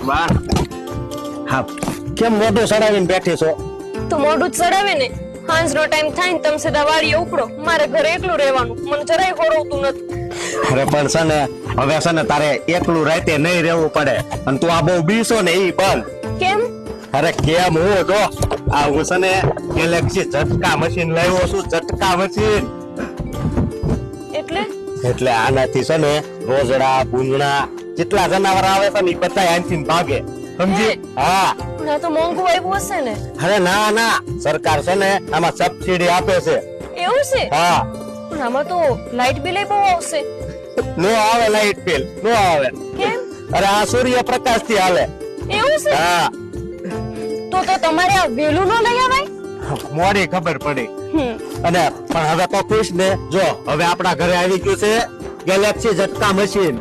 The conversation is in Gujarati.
વાહ હા કેમ મોઢું સડાવીને બેઠી છો? તો મોઢું જ ચડાવે ને. હાંજનો ટાઈમ થાય ને તમે સીધા વાડીએ ઉપડો. મારે ઘરે એકલું રહેવાનું, મને જરાય હોરવતું નથી. અરે પણ છે ને હવે છે ને તારે એકલું રાતે નહીં રહેવું પડે અને તું આ બહુ બીસો ને ઈ બંધ. કેમ? અરે કેમ હું જો આ હું છે ને ગેલેક્સી ઝટકા મશીન લાવ્યો છું. ઝટકા મશીન એટલે આનાથી છે ને રોજડા ભૂંગણા જેટલા જનાવર આવે છે ને ઈ બધા આનથી ભાગે, સમજી? હા પણ આ તો મોંઘું આવ્યું હશે ને. અરે ના ના, સરકાર છે ને આમાં સબસિડી આપે છે. એવું છે? હા. પણ આમાં તો લાઇટ બિલ બહુ આવશે. નો આવે લાઇટ બિલ, નો આવે. કેમ? અરે આ સૂર્યપ્રકાશ થી હાલે. એવું છે? હા. તો તમારે આ વેલું ન લઈ આવાય? મોડી ખબર પડી. અને પણ હવે તો ખુશ ને, જો હવે આપણા ઘરે આવી ગયું છે ગેલેક્સી ઝટકા મશીન.